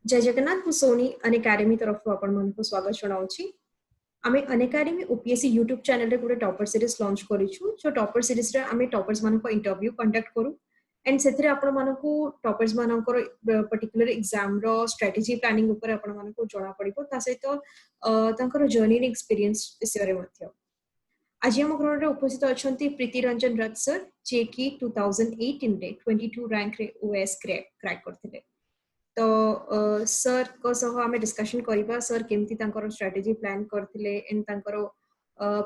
जय जगन्नाथ मु सोनी अनएकेडमी तरफ आपण मन को स्वागत जनाउछि। आमे अनएकेडमी ओपीएससी यूट्यूब चैनल रे गुटे टॉपर सीरीज लॉन्च करिछु। जो टॉपर सीरीज रे आमे टॉपर्स मन को इंटरव्यू कंडक्ट करू एंड सेथरे आपण मन को टॉपर्स मानकर पर्टिकुलर एग्जाम रो स्ट्रेटजी प्लानिंग ऊपर आपण मन को जणा पड़िबो ता सहित तांकर जर्नी एक्सपीरियंस विषय रे मध्य। आज हम ग्रहण रे उपस्थित अछंती प्रीति रंजन रथ सर जे कि 2018 रे 22 रैंक रे ओएस क्रैक करथिले। तो सर को सह आमे डिस्कशन करिबा सर केमती तांकर स्ट्रेटजी प्लान करथिले एंड तांकर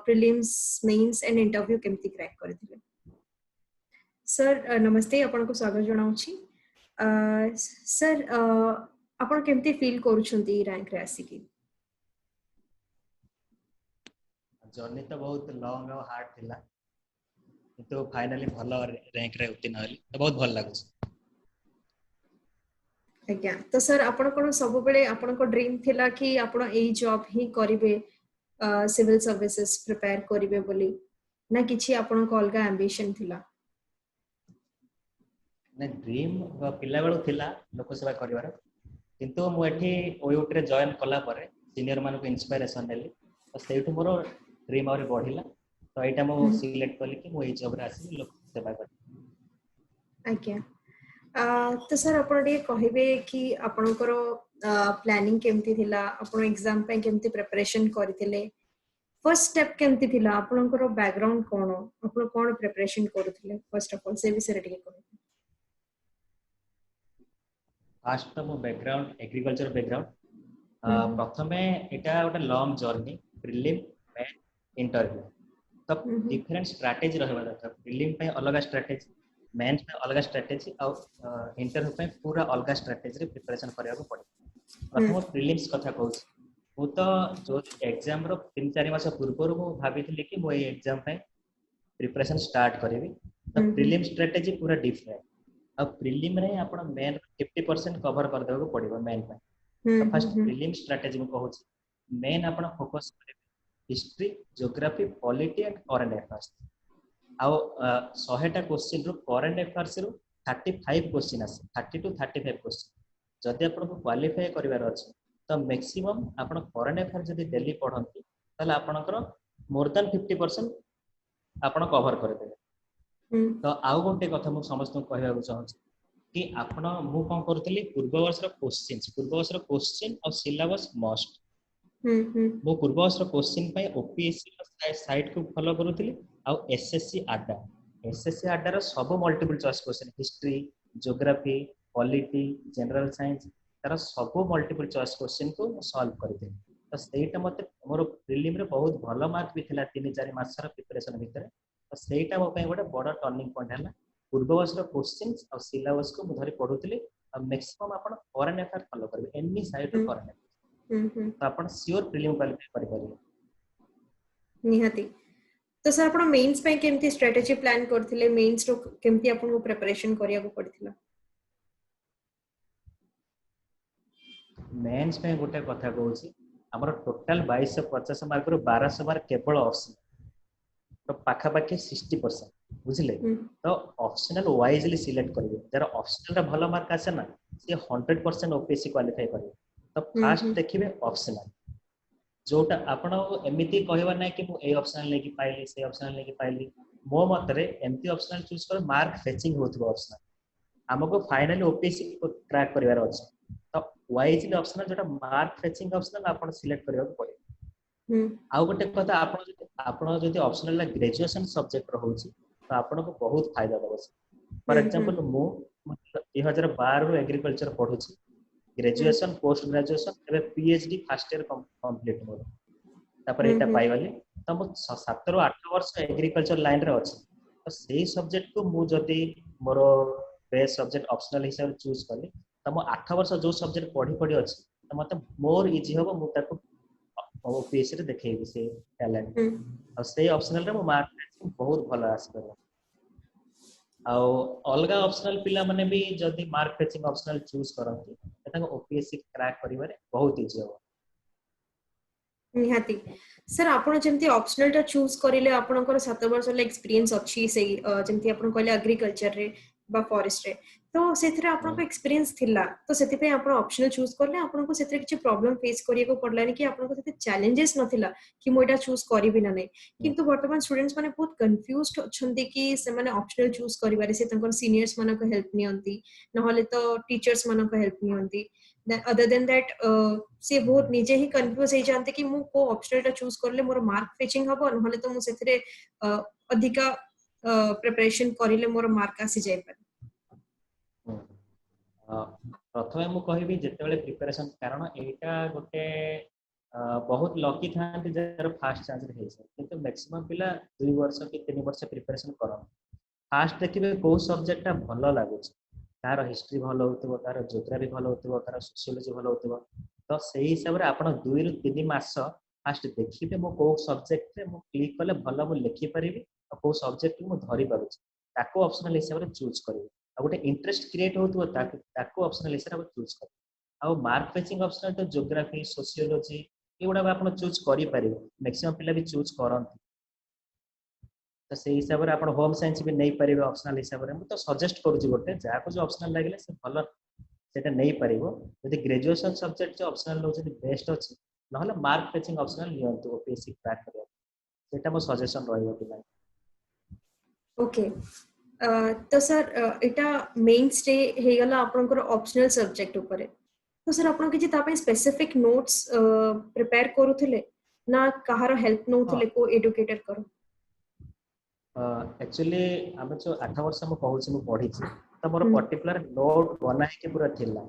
प्रीलिम्स मेंस एंड इंटरव्यू केमती क्रैक करथिले। सर नमस्ते आपण को स्वागत जनाउछि। सर आपण केमती फील करूछंती रैंक रे आसी की? जर्नी तो बहुत लॉन्ग और हार्ड थिला तो फाइनली भलो रैंक रे उत्तीर्ण होली तो बहुत भल लागुछ। आज्ञा तो सर आपण कोन सब बेले आपण को ड्रीम थिला कि आपण एई जॉब ही करिवे सिविल सर्विसेज प्रिपेयर करिवे बोली ना किछि आपण को अलगा एम्बिशन थिला? ने ड्रीम पिला बेलु थिला लोक सेवा करिवार किंतु मु एठी ओयूटी रे जॉइन कला परे सीनियर मानको इंस्पिरेशन नेली तो सेठु मोर ड्रीम और बढ़िला तो एटा मु सिलेक्ट कली कि मु एई जॉब रे आसी लोक सेवा करी। आज्ञा तो सर आपण डे कहिबे कि आपनकर प्लानिंग केमती थिला आपण एग्जाम पे केमती प्रिपरेशन करथिले फर्स्ट स्टेप केमती थिला आपनकर बैकग्राउंड कोन आपण कोन प्रिपरेशन करथिले फर्स्ट ऑफ ऑल से विषय रे कहिबे। फर्स्ट तो मो बैकग्राउंड एग्रीकल्चर बैकग्राउंड प्रथमे एटा गोटे long journey prelim main interview तो डिफरेंट स्ट्रेटजी रहबा दरकार। प्रीलिम पे अलग स्ट्रेटजी मेंस पे अलग स्ट्रेटजी और इंटरव्यू पे पूरा अलग स्ट्रेटजी रे प्रिपरेशन करिया को पड़े। प्रथम प्रीलिम्स कथा कहूछ मु तो जो एग्जाम रो 3-4 मास पूर्व मु भाबिथिले कि मु ए एग्जाम पे प्रिपरेशन स्टार्ट करिवि तो प्रीलिम स्ट्रेटजी पूरा डिफरेंट। अब प्रीलिम रे आपण मेन 50% कवर कर देबो पड़िबो मेन पे। तो फर्स्ट प्रीलिम स्ट्रेटजी मु कहूछ मेन आपण फोकस करिवे history geography polity and current affairs आउ 100टा क्वेश्चन रो करंट अफेयर्स रो 35 क्वेश्चन आसे 30 to 35 क्वेश्चन जदि आपन को क्वालिफाई करिवार अछि तो मैक्सिमम आपन करंट अफेयर जदि डेली पढंती तले आपनकर मोर देन 50% आपन कवर कर देबे। तो आउ गोटे कथा मु समस्त को कहबा को चाहू कि आपन मु कोन करतली पूर्व वर्ष रो क्वेश्चन और सिलेबस मस्ट मु पूर्व वर्ष रो क्वेश्चन पे ओपीएससी साइट को फॉलो करूतली आ एसएससी आडा रो सब multiple choice question history geography polity general science तार सब मल्टीपल चॉइस क्वेश्चन को सॉल्व करथि। तो सेटा मते मोर प्रीलिम रे बहुत भलो मार्क भी थिला 3-4 मास रो प्रिपरेशन भितर तो सेटा मो पे गोटे बड़ टर्निंग पॉइंट हला। पूर्व वर्ष रो क्वेश्चंस और सिलेबस को मु धरि पढुतली आ मैक्सिमम आपण करंट अफेयर फॉलो करबे एनी साइड रो करंट अफेयर तो आपण श्योर प्रीलिम क्वालिफाई करि परिबे निहाती। तो सर आपण मेंस पे केमती स्ट्रेटजी प्लान करथिले मेंस रो केमती आपण को प्रिपरेशन करिया को पड़थिला? मेंस पे गोटे कथा कहूची हमर टोटल 2250 मार्क रो 1200 मार्क केवल ऑप्शनल तो पाखा पाखी 60% बुझिले। तो ऑप्शनल वाइजली सिलेक्ट करिवे जरा ऑप्शनल रा भलो मार्क आसे ना से 100% ओपीएससी क्वालिफाई करिवे। तो फास्ट देखिबे ऑप्शनल जोटा आपण एमिति कहबा नै कि मु ए ऑप्शनल लेकी पाइली से ऑप्शनल लेकी पाइली मो मतरे एमती ऑप्शनल चूज कर मार्क फेचिंग होथबो ऑप्शनल हमको फाइनली ओपीएससी को ट्रैक करिवार अछि तो वाइजली ऑप्शनल जोटा मार्क फेचिंग ऑप्शनल आपण सिलेक्ट करिवा पड़े। आ गोटे कथा आपण जदि ऑप्शनल ग्रेजुएशन सब्जेक्ट रहउछि तो आपण को बहुत फायदा देबो। फॉर एग्जांपल मु 2012 रो एग्रीकल्चर पढुछि ग्रेजुएशन पोस्ट ग्रेजुएशन एबे पीएचडी फर्स्ट ईयर कंप्लीट मोर तापर एटा पाइवाली तो मु 7 रो 8 वर्ष एग्रीकल्चर लाइन रे अछि तो सेही सब्जेक्ट को मु जदि मोर बेस्ट सब्जेक्ट ऑप्शनल हिसाब चूज करली तो मु 8 वर्ष जो सब्जेक्ट पढी अछि तो मते मोर इजी होबो मु ताको ओपीएससी रे देखैबी से टैलेंट और से ऑप्शनल रे मु मार्क बहुत भलो आसी आ अलगा ऑप्शनल पिला माने भी जदि मार्क फेचिंग ऑप्शनल चूज करंती एटा ओपीएससी क्रैक करिवारे बहुत इजी हो निहाती। सर आपण जेमती ऑप्शनल टा चूज करिले आपनकर 7 वर्ष ले एक्सपीरियंस अछि से जेमती आपण कहले एग्रीकल्चर रे बा फॉरेस्ट रे तो सेथरे आपनको एक्सपीरियंस थिला तो सेति पे आपण ऑप्शनल चूज करले आपनको सेथरे किछि प्रॉब्लम फेस करिया को पडलानी कि आपनको सेति चैलेंजेस नथिला कि मोइटा चूज करिबि ना नै किंतु वर्तमान स्टूडेंट्स माने बहुत कंफ्यूज्ड अछंती कि से माने ऑप्शनल चूज करिबारे से तंकर सीनियर्स मानको हेल्प नियंती नहले तो टीचर्स मानको हेल्प नियंती अदर देन दैट से बहुत निजे ही कंफ्यूज हे जानते कि मु को ऑप्शनल टा चूज करले मोर मार्क फेचिंग हबो नहले तो मु सेथरे अधिका प्रिपरेशन करिले मोर मार्क आसी जाय पर प्रथमे मु कहबी जेतेबेले प्रिपरेशन कारण एटा गोटे बहुत लकी थांती जर फास्ट चांस रे हेसे किंतु मैक्सिमम पिला 2 वर्ष कि 3 वर्ष प्रिपरेशन करन फास्ट देखिबे को सब्जेक्ट टा भलो लागुछ तार हिस्ट्री भलो होतबो तार ज्योग्राफी भलो होतबो तार सोशियोलॉजी भलो होतबो तो सेही हिसाब रे आपण 2 रु 3 मास फास्ट देखिबे मो को सब्जेक्ट रे मो क्लिक करले भलो मो लिखि परिबी आ को सब्जेक्ट मो धरि पारुछ ताको ऑप्शनल हिसाब रे चूज करिबी आ गोटे इंटरेस्ट क्रिएट होतबो ताको ऑप्शनल हिसाब रे चूज कर आ मार्क फेचिंग ऑप्शनल तो ज्योग्राफी सोशियोलॉजी एगुडा आपण चूज करि परिबे मैक्सिमम पिला भी चूज करन तो से हिसाब रे आपण होम साइंस भी नहीं परिबे ऑप्शनल हिसाब रे तो सजेस्ट करू छी गोटे जा को जो ऑप्शनल लागले से भलो सेटा नहीं परिबो यदि ग्रेजुएशन सब्जेक्ट जो ऑप्शनल लो जदि बेस्ट अछि नहले मार्क फेचिंग ऑप्शनल लियंतु ओपीएससी क्रैक करिया सेटा मो सजेशन रहइबो पिला ओके तो सर एटा मेन स्टे हे गला आपनकर ऑप्शनल सब्जेक्ट ऊपर तो सर आपण किछि ता पे स्पेसिफिक नोट्स प्रिपेयर करूथिले ना कहार हेल्प नउथिले को एडुकेटर करो एक्चुअली आम जो 8 वर्ष मु कहूँ मु पढ़ी तो मोर पर्टिकुलर नोट बना के पूरा थिला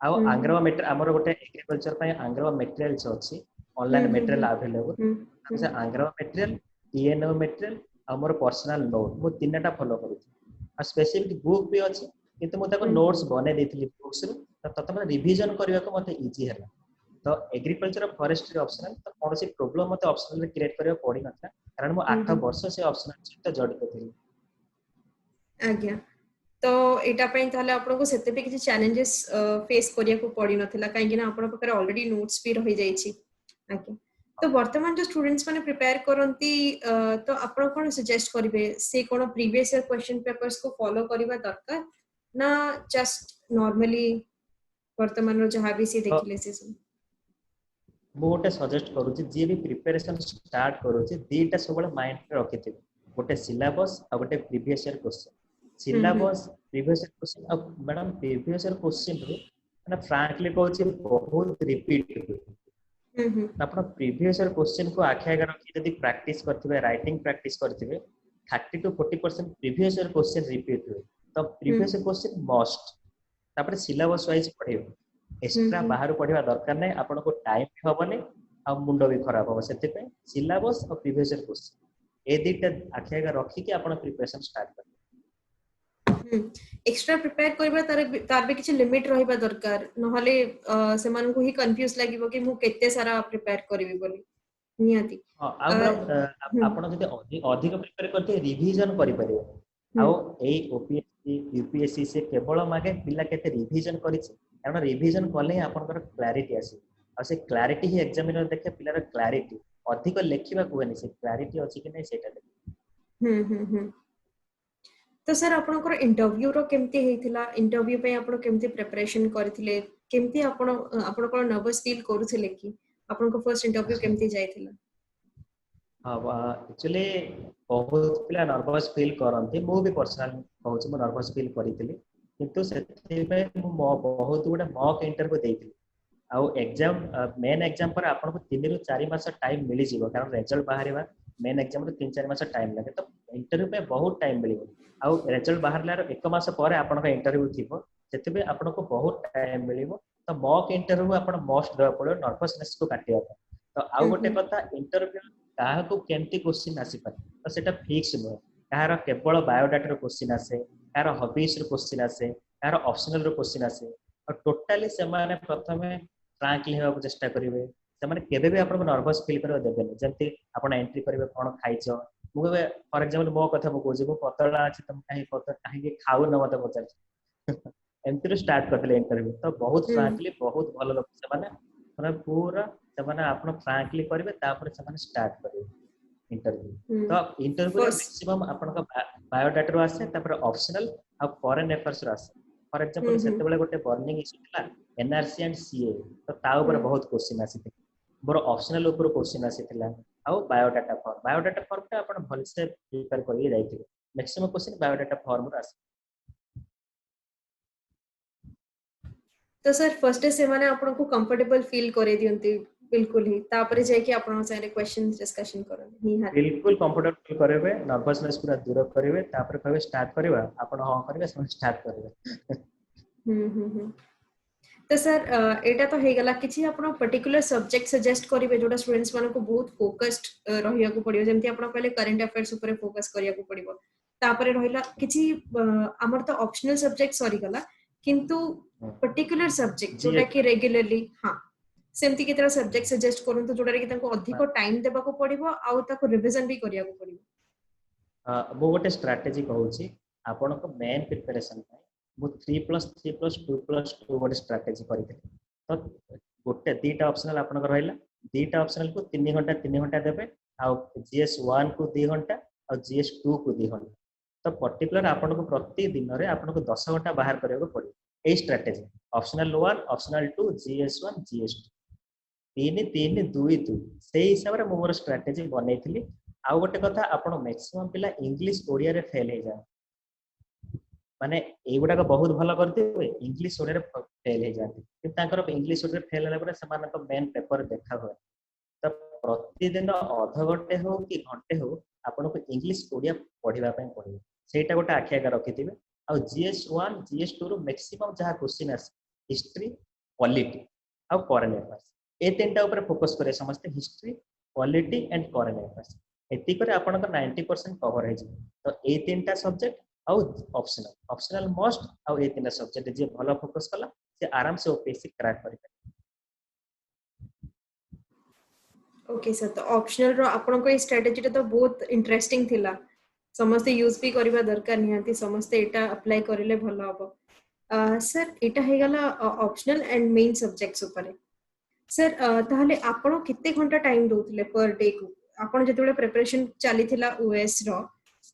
आउ आंग्रव मेटेरियल हमर गोटे एग्रीकल्चर पय आंग्रव मेटेरियल्स अछि ऑनलाइन मेटेरियल अवेलेबल से आंग्रव मेटेरियल ईएनओ मेटेरियल आ मोर पर्सनल नोट मु तीनटा फॉलो करू आ स्पेसिफिक बुक भी अछि किंतु मु ताको नोट्स बने देथिली बुक्स रे तत मैं रिवीजन करबा को मते इजी हैला तो एग्रीकल्चर फॉरेस्ट्री ऑप्शनल तो कौन सी प्रॉब्लम मते ऑप्शनल रे क्रिएट करबा पड़ी नथा कारण मु 8 वर्ष से ऑप्शनल सहित जडित थिली आज्ञा तो एटा पय ताले आपन को सेते पे किछि चैलेंजेस फेस करिया को पड़ी नथिला काहे कि ना आपन पकर ऑलरेडी नोट्स भी रहि जाई छी आज्ञा तो वर्तमान जो स्टूडेंट्स माने प्रिपेयर करंती तो आपन कोन सजेस्ट करिवे से कोन प्रीवियस ईयर क्वेश्चन पेपर्स को फॉलो करिवा दरकार ना जस्ट नॉर्मली वर्तमान रो जहां भी से देखिले से सब मु गोटे सजेस्ट करू जी भी प्रिपरेशन स्टार्ट करू दीटा सब माइंड रे रखिथिबे गोटे सिलेबस आ गोटे previous year question syllabus previous year question अब मैडम प्रीवियस ईयर क्वेश्चन रे माने फ्रैंकली कहूची बहुत रिपीट हुए आपण प्रीवियस ईयर क्वेश्चन को आखि आगे रखी यदि प्रैक्टिस करथिबे राइटिंग प्रैक्टिस करथिबे 30 to 40% previous year question repeat हुए तो प्रीवियस ईयर क्वेश्चन मस्ट तापर सिलेबस वाइज पढिबे एक्स्ट्रा बाहर पढिबा दरकार नै आपण को टाइम भी होबनी आ मुंडो भी खराब हो सेते पे सिलेबस और प्रीवियस ईयर क्वेश्चन ए दिटा आखि आगे रखी कि आपण प्रिपरेशन स्टार्ट कर एक्स्ट्रा प्रिपेयर करबा तार भी किछि लिमिट रहिबा दरकार नहले से मानन को ही कंफ्यूज लागिबो कि मु केते सारा प्रिपेयर करबी बोली नियाती हां आपण जदि अधिक प्रिपेयर करते रिवीजन करि परिबे आ ए ओपीएससी यूपीएससी से केवल मागे पिला केते रिवीजन करिछि कारण रिवीजन कले आपनकर क्लैरिटी आसी आ से क्लैरिटी ही एग्जामिनर देखे पिलार क्लैरिटी अधिक लेखिबा कोनी से क्लैरिटी अछि कि नै सेटा तो सर आपनकर इंटरव्यू रो केमती हेतिला इंटरव्यू पे आपण केमती प्रिपरेशन करथिले केमती आपण को नर्वस फील करूथिले कि आपण को फर्स्ट इंटरव्यू केमती जायथिला हां एक्चुअली बहुत पिला नर्वस फील करंती मु भी पर्सनल कहूची मु नर्वस फील करिथिली किंतु सेति पे मु बहुत गुडा मॉक इंटरव्यू देइथिली आ एग्जाम मेन एग्जाम पर आपण को 3 रु 4 मास टाइम मिली जिवो कारण रिजल्ट बाहरिबा मेन एग्जाम रे 3-4 मास टाइम लागे तो इंटरव्यू पे बहुत टाइम मिलिबो आ रिजल्ट बाहरला 1 मास पर आपण का इंटरव्यू थिबो सेति पे आपण को बहुत टाइम मिलिबो तो मॉक इंटरव्यू आपण मस्ट दवा पड़ो नर्वसनेस को काटिया तो आ गोटे कथा इंटरव्यू काहा को केमती क्वेश्चन आसी पारे तो सेटा फिक्स न कहार केवल बायोडाटा रो क्वेश्चन आसे कहार हॉबीज रो क्वेश्चन आसे कहार ऑप्शनल रो क्वेश्चन आसे और टोटली से माने प्रथमे फ्रैंकली हेबा चेष्टा करिवे से माने केबे भी आपण नर्वस फील करबा देबेनी जेंति आपण एंट्री करिवे कोन खाइछो मु फॉर एग्जांपल मो कथा मु कहू जे पतला अछि तुम काहे खाउ न मते पचार एंट्री स्टार्ट करले इंटरव्यू तो बहुत फ्रैंकली बहुत भलो लोक से माने पूरा से माने आपण फ्रैंकली करिवे तापर से माने स्टार्ट करिवे इंटरव्यू तो इंटरव्यू रे First, मैक्सिमम आपन का बायोडाटा रो आसे तापर ऑप्शनल आ फॉरेन अफेयर्स रो आसे फॉर एग्जांपल सेते बेले गोटे बर्निंग इश्यू थिला एनआरसी एंड सीए तो ता ऊपर बहुत क्वेश्चन आसी मोर ऑप्शनल ऊपर क्वेश्चन आसी थिला आ बायोडाटा फॉर्म ता आपन भल से प्रिपेयर करिए जाइथिले मैक्सिमम क्वेश्चन बायोडाटा फॉर्म रो आसे तो सर फर्स्ट से माने आपन को कंफर्टेबल फील करे दियंती बिल्कुल ही तापरे जाय कि आपन सारे क्वेश्चंस डिस्कशन करन निहाती बिल्कुल कंफर्टेबल करेबे नर्वसनेस पूरा दूर करेबे तापर कहबे स्टार्ट करबा आपन हां करबे सब स्टार्ट करबे हम्म तो सर एटा तो हे गला किछि आपन पर्टिकुलर सब्जेक्ट सजेस्ट करिवे जोटा स्टूडेंट्स मानको बहुत फोकस्ड रहिया को पड़ियो जेमति आपन कहले करंट अफेयर्स ऊपर फोकस करिया को पड़िबो तापरे रहिला किछि हमर तो ऑप्शनल सब्जेक्ट सरी गला किंतु पर्टिकुलर सब्जेक्ट जोटा कि रेगुलरली हां सेमति केतरा सब्जेक्ट सजेस्ट करन तो जोटा कि ताको अधिक टाइम देबा को पड़िबो आ ताको रिवीजन भी करिया को पड़िबो मो गोटे स्ट्रेटजी कहूची आपन को मेन प्रिपरेशन मु 3+3+2+2 गोटे स्ट्रेटजी करिथे तो गोटे दीटा ऑप्शनल आपन को रहइला दीटा ऑप्शनल को 3 घंटा देबे आ जीएस 1 को 2 घंटा और जीएस 2 को 2 घंटा तो पर्टिकुलर आपन को प्रति दिन रे आपन को 10 घंटा बाहर करिया को पड़े ए strategy optional 1 optional 2 GS 1 GS 2 3-3-2-2 से हिसाब रे मोर स्ट्रेटजी बनेइथिली आ गोटे कथा आपन मैक्सिमम पिला इंग्लिश ओडिया रे फेल हे जा माने एगुडा को बहुत भलो करते हुए इंग्लिश ओडिया रे फेल हे जाते कि तांकर इंग्लिश ओडिया रे फेल होला पर समान को मेन पेपर देखा हुए तो प्रतिदिन अध घंटे हो कि घंटे हो आपन को इंग्लिश ओडिया पढिबा पय पड़िबो सेटा गोटे आखिया का रखिथिबे आ जीएस 1 जीएस 2 रो मैक्सिमम जहा क्वेश्चन आस हिस्ट्री पॉलिटी आ करंट अफेयर्स ए तीनटा ऊपर फोकस करे समस्त history polity and current affairs एति करे आपन का 90% कवर हे जे तो ए तीनटा सब्जेक्ट आ ऑप्शनल मस्ट आ ए तीनटा सब्जेक्ट जे भलो फोकस कला से आराम से ओपीएससी क्रैक करि ओके सर तो ऑप्शनल रो आपन को स्ट्रेटजी तो बहुत इंटरेस्टिंग थिला समस्त यूज भी करबा दरकार निहाती समस्त एटा अप्लाई करिले भलो हबो सर एटा हे गला ऑप्शनल एंड मेन सब्जेक्ट्स ऊपर सर ताहले आपन कितने घंटा टाइम दोथिले पर डे को आपन जेतेबेले प्रिपरेशन चली थिला ओएस रो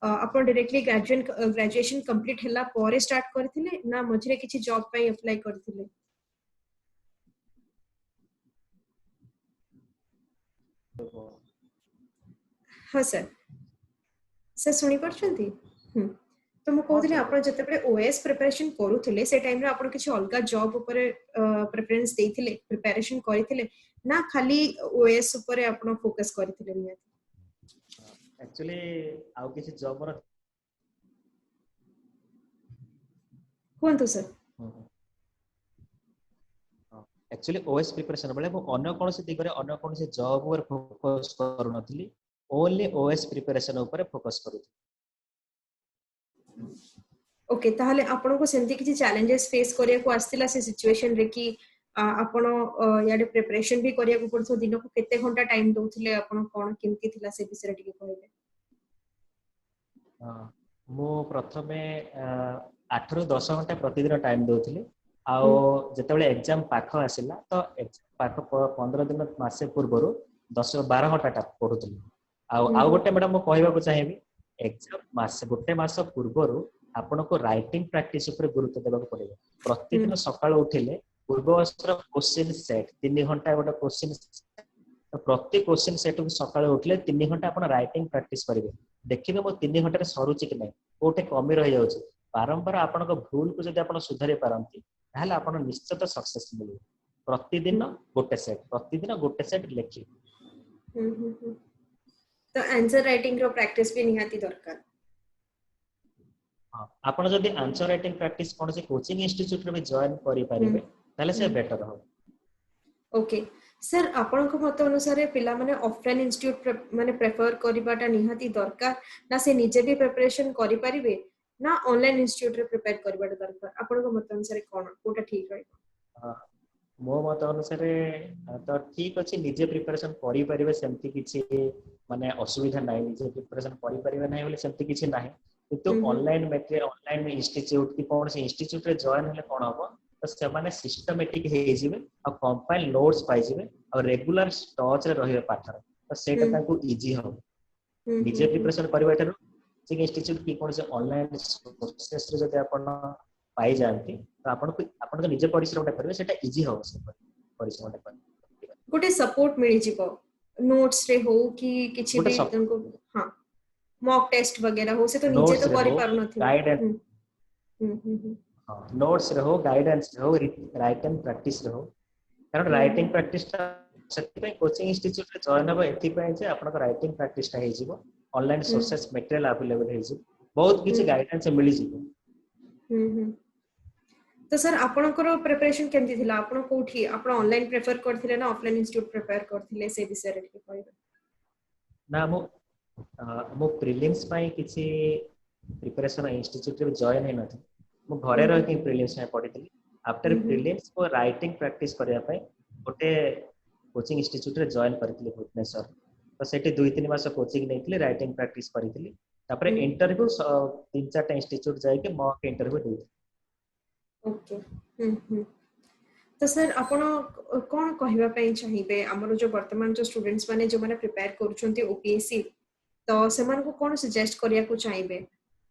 आपन डायरेक्टली ग्रेजुएशन कंप्लीट हला परे स्टार्ट करथिले ना मझरे किछि जॉब पय अप्लाई करथिले हां सर सुनी परछंती तो मु कहउतले आपण जतेबेले ओएस प्रिपरेशन करूथिले से टाइम रे आपण किछि अलगा जॉब ऊपर प्रेफरेंस देथिले प्रिपरेशन करिथिले ना खाली ओएस ऊपर आपण फोकस करिथिले नियत एक्चुअली आउ किछि जॉब रो कोन तो सर एक्चुअली ओएस प्रिपरेशन बेले मु अन्य कोन से दिगरे अन्य कोन से जॉब ऊपर फोकस करू नथली ओनली ओएस प्रिपरेशन ऊपर फोकस करू ओके ताहले आपण को सेमती किछि चैलेंजेस फेस करिया को आस्तिला से सिचुएशन रे कि आपण याडे प्रिपरेशन भी करिया को पड़थो दिन को केते घंटा टाइम दोथिले आपण कोन केमती थिला से विषय टिके कहले मु प्रथमे 8 रु 10 घंटा प्रतिदिन टाइम दोथिले आ जेतेबेले एग्जाम पाख आसिला तो पाख 15 दिन मासे पूर्वरु 10-12 घंटा पढुथिले आ गोटे मैडम मु कहबा को चाहेबी एग्जाम मास गोटे मास पूर्वरु आपन को राइटिंग प्रैक्टिस ऊपर गुरुत्व देबा को पड़िबो प्रतिदिन सकाळ उठिले पूर्वस्त्र क्वेश्चन सेट 3 घंटा गोटे क्वेश्चन प्रति क्वेश्चन सेट को सकाळ उठले 3 घंटा आपन राइटिंग प्रैक्टिस करिवे देखिबे मो 3 घंटा रे सरुचि कि नै कोठे कमी रहि जाउछि बारंबार आपन को भूल को जदि आपन सुधारि पारंती ताहले आपन निश्चित सक्सेस मिलिबो प्रतिदिन गोटे सेट लेखि तो आंसर राइटिंग रो प्रैक्टिस भी निहाती दरकार आपण जदि आंसर राइटिंग प्रैक्टिस कोन से कोचिंग इंस्टीट्यूट रे भी जॉइन करि परिबे ताले से बेटर हो ओके सर आपण को मत अनुसार पिला माने ऑफलाइन इंस्टीट्यूट माने प्रेफर करिबाटा निहाती दरकार ना से निजे भी प्रिपरेशन करि परिबे ना ऑनलाइन इंस्टीट्यूट रे प्रिपेयर करिबाटा दरकार आपण को मत अनुसार कोन कोटा ठीक रहइबो मो मत अनुसार तो ठीक अछि निजे प्रिपरेशन करि परिबे सेमति किछि माने असुविधा नै निजे प्रिपरेशन करि परिबे नै बोले सेमति किछि नै किंतु ऑनलाइन मटेरियल ऑनलाइन इंस्टीट्यूट की कोन से इंस्टीट्यूट रे जॉइन होले कोन हो तो से माने सिस्टमैटिक हे जिवे और कंपाइल नोट्स पाइ जिवे और रेगुलर टच रे रहिबे पाठर तो सेटा ताको इजी हो निजे प्रिपरेशन करबा एटारो कोचिंग इंस्टीट्यूट की कोन से ऑनलाइन सोर्सेस रे जदि आपण पाई जानती तो आपण निजे परिश्रम करबे सेटा इजी हो से परिश्रम कर गोटे सपोर्ट मिल जिवो नोट्स रे हो कि किछि गोटे भी तनको हां मॉक टेस्ट वगैरह हो से तो निजे नोट्स तो रे करि हो पार नथिबो गाइडेंस हम्म नोट्स रे हो गाइडेंस रे हो राइटिंग प्रैक्टिस रे हो कारण राइटिंग प्रैक्टिस से कोचिंग इंस्टीट्यूट रे जॉइन हो एथि पय जे आपन राइटिंग प्रैक्टिस ता हे जिवो ऑनलाइन सोर्सेस मटेरियल अवेलेबल हे जिवो बहुत किछि गाइडेंस मिली जिवो तो सर आपनकर प्रिपरेशन केमती थिला आपन कोठी आपन ऑनलाइन प्रेफर करथिले ना ऑफलाइन इंस्टीट्यूट प्रिपेयर करथिले से विषय रे कहबे ना मो प्रीलिम्स पाई किछि प्रिपरेशन इंस्टीट्यूट रे जॉइन हे नथि मो घरे रह के प्रीलिम्स में पढितली आफ्टर प्रीलिम्स को राइटिंग प्रैक्टिस करिया पय गोटे कोचिंग इंस्टीट्यूट रे जॉइन करथिले भुवनेश्वर तो सेठी 2-3 मास कोचिंग नेथिले राइटिंग प्रैक्टिस करथिली तापर इंटरव्यू 3-4 इंस्टीट्यूट जाय के मॉक इंटरव्यू देथि ओके तो सर आपण कोन कहबा पई चाहिबे हमरो जो वर्तमान जो स्टूडेंट्स माने जो माने प्रिपेयर करूछंती ओपीएससी तो सेमान को कोन सजेस्ट करिया को चाहिबे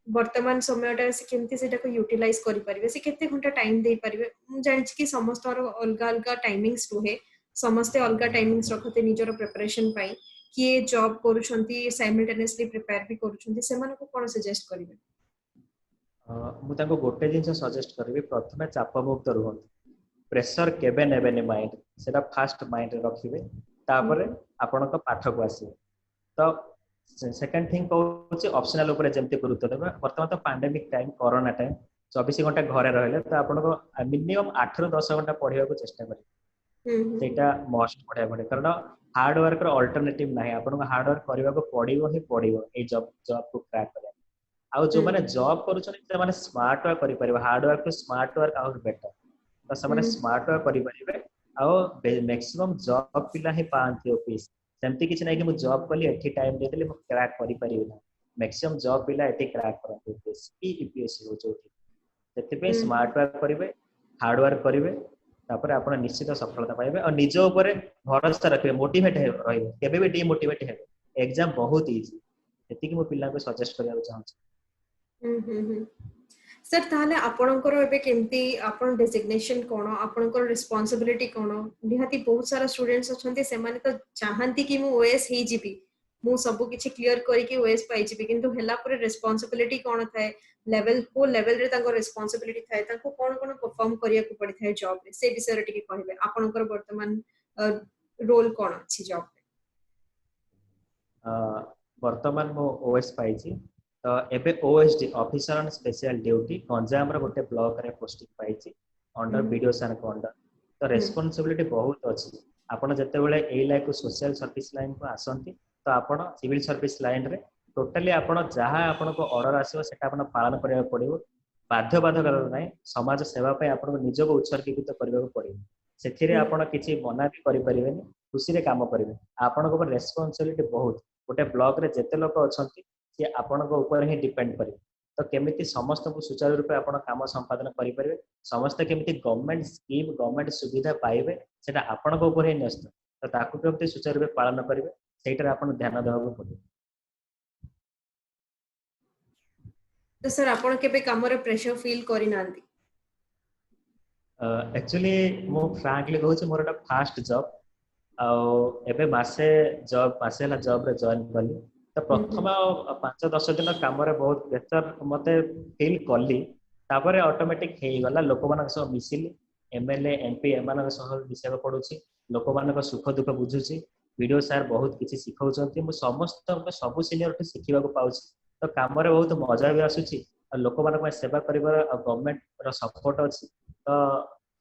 वर्तमान समयटा से केमती सेटा को यूटिलाइज करि परिबे से केते घंटा टाइम दे परिबे मु जानि कि समस्त अलगा अलगा टाइमिंग्स रुहे समस्त अलगा टाइमिंग्स रखते निजरो प्रिपरेशन पई किए जॉब करूछंती साइमल्टेनियसली प्रिपेयर भी करूछंती सेमान को कोन सजेस्ट करिवे मु ताको गोटे जिंस सजेस्ट करबी प्रथमे चाप मुक्त रहंतु प्रेशर केबे नेबेनी माइंड सेटा फास्ट माइंड रे रखिबे तापरे आपनको पाठ को आसीबे तो सेकंड थिंग कहूची ऑप्शनल ऊपर जेमते गुरुत्व देबा वर्तमान तो पैंडेमिक टाइम कोरोना टाइम 24 घंटा घरे रहले तो आपनको मिनिमम 8 ରୁ 10 घंटा पढिया को चेष्टा करिवे सेटा मस्ट पढिया पड़े कारण हार्ड वर्क रो अल्टरनेटिव नाही आपनको हार्ड वर्क करबा को पड़िबो ए जॉब को क्रैक करे आउ जो माने जॉब करूछन से माने स्मार्ट वर्क करि परिबा hard work to smart work out better तो से माने स्मार्ट वर्क करि परिबे आउ मैक्सिमम जॉब पिला ही पांति ऑफिस सेमती किछ नै कि मु जॉब कली एठी टाइम दे देली मु क्रैक करि परिबे ना मैक्सिमम जॉब पिला एठी क्रैक करते यूपीएससी यूपीएससी हो जोठी सेति पे स्मार्ट वर्क करिवे हार्ड वर्क करिवे तापर आपण निश्चित सफलता पाइबे और निज ऊपर भरोसा रखिबे मोटिवेट रहिबे केबे भी डिमोटिवेट हेबे एग्जाम बहुत इजी एति कि मु पिला को सजेस्ट करिया चाहूँ सर ताले आपनकर एबे केमती आपन डेजिग्नेशन कोन आपनकर रिस्पांसिबिलिटी कोन निहाती बहुत सारा स्टूडेंट्स अछंती से माने तो चाहंती कि मु ओएस हे जिबी मु सब किछ क्लियर करी कि ओएस पाई जिबी किंतु हेला पर रिस्पांसिबिलिटी कोन थाए लेवल को लेवल रे ताको रिस्पांसिबिलिटी थाए ताको कोन परफॉर्म करिया को पड़ी थाए जॉब रे से विषय रे टिके कहबे आपनकर वर्तमान रोल कोन अछि जॉब रे वर्तमान मो ओएस पाई छी तो एबे OSD officer on special duty Ganjam रो गोटे ब्लॉक रे पोस्टिंग पाई छी अंडर वीडियो सान को अंडर तो रिस्पांसिबिलिटी बहुत अछि आपण जते बेले ए लाइन को सोशल सर्विस लाइन को आसंती तो आपण सिविल सर्विस लाइन रे टोटली आपण जहां आपण को ऑर्डर आसीबो सेटा आपण पालन करिया पड़िबो बाध्यबाधक नै समाज सेवा पे आपण निज को उत्सर्गीकृत करबा को पड़िबो सेथिरे आपण किछि मना भी करि परिबेनी खुशी रे काम करिवे आपण को रिस्पांसिबिलिटी बहुत गोटे ब्लॉक रे जते लोक अछंती से आपण को ऊपर ही डिपेंड करे तो केमिति समस्त को सुचारू रूप आपण काम संपादन करि परिबे समस्त केमिति गवर्नमेंट स्कीम गवर्नमेंट सुविधा पाइबे सेटा आपण को ऊपर ही न्यस्त तो ताकू केमिति सुचारू रूप पालन करिवे सेटा आपण ध्यान देबा पड़े तो सर आपण केबे काम रे प्रेशर फील करि नांती एक्चुअली मो फ्रैंकली कहूँ मोर फास्ट जॉब एबे मासे ला जॉब रे जॉइन कली तो प्रथम 5-10 दिन काम रे बहुत बेहतर मते फील कली तापरे ऑटोमेटिक हे गला लोक मान सब मिसिली एमएलए एमपी एमान सब मिसेबा पडुची लोक मान सुख दुख बुझुची वीडियो सर बहुत किछि सिखाउचंती मु समस्त सब सीनियर टे सिखिबा को पाउची तो काम रे बहुत मजा भी आसुची लोक मान सेवा करिवार गवर्नमेंट रो सपोर्ट अछि तो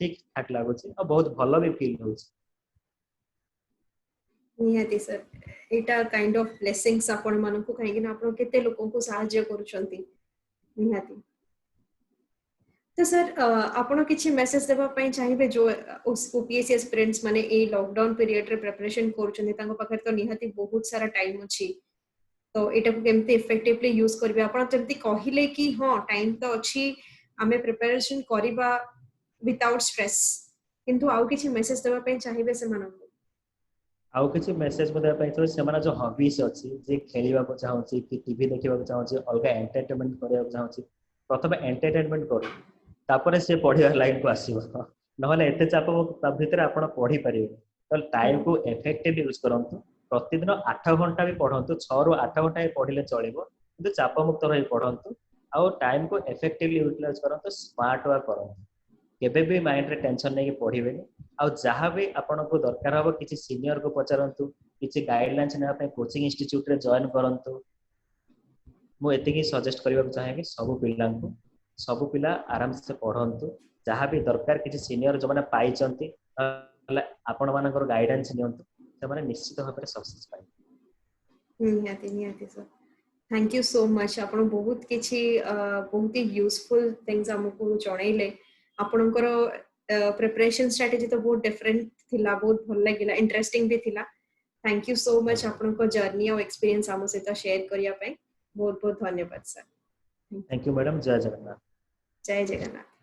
ठीक ठाक लागुची और बहुत भलो भी फील होउची निहाती sir Etah kind of blessings आपण मानन को काहे कि ना आपण केते लोकन को सहाय्य करूछंती निहाती तो सर आपण किछि मेसेज देबा पई चाहिबे जो ओपीएससी एस्पिरेंट्स माने ए लॉकडाउन पीरियड रे प्रिपरेशन करूछंती तांको पाखर तो निहाती बहुत सारा टाइम अछि तो एटा को केमते इफेक्टिवली यूज करबे आपण जेमती कहिले कि हां टाइम तो अछि हमें प्रिपरेशन करिबा विदाउट स्ट्रेस किंतु आउ किछि मेसेज देबा पई चाहिबे से मानन आउ किसी मेसेज मते पाइ तो सेमाना जो हॉबीज अछि जे खेलिबा को चाहौछि कि टीवी देखिबा को चाहौछि अलगा एंटरटेनमेंट करिया को चाहौछि प्रथमे एंटरटेनमेंट करू तापर से पढ़िया लाइन को आसीबो नहले एते चाप भितर आपण पढ़ी पारिबे तो टाइम को इफेक्टिवली यूज करंतु प्रतिदिन 8 घंटा भी पढ़ंतु 6 रु 8 घंटा भी पढ़िले चलिबो किंतु चाप मुक्त रही पढ़ंतु आउ टाइम को इफेक्टिवली यूटिलाइज करंतु स्मार्ट वर्क करंतु केबे भी माइंड रे टेंशन नहीं पढ़िबेनी आउ जहाँ भी आपन को दरकार हो किसी सीनियर को पचारंतु किसी गाइडलाइंस नेबा पे कोचिंग इंस्टीट्यूट रे जॉइन करंतु मु एतिकी सजेस्ट करबा चाहे कि सब पिला आराम से पढ़ंतु जहाँ भी दरकार किसी सीनियर जो माने पाइचंती आपण मानकर गाइडेंस नियंतु से माने निश्चित भाव में सक्सेस पाइबे निहाती निहाती sir thank you so much आपण बहुत किछि बहुत ही यूजफुल थिंग्स हमको जणैले आपणकर प्रिपरेशन स्ट्रेटजी तो बहुत डिफरेंट थिला बहुत भल लागिला इंटरेस्टिंग भी थिला थैंक यू सो मच आपणको जर्नी और एक्सपीरियंस हम सहित शेयर करिया पे बहुत बहुत धन्यवाद सर थैंक यू मैडम जय जगन्नाथ जय जगन्नाथ।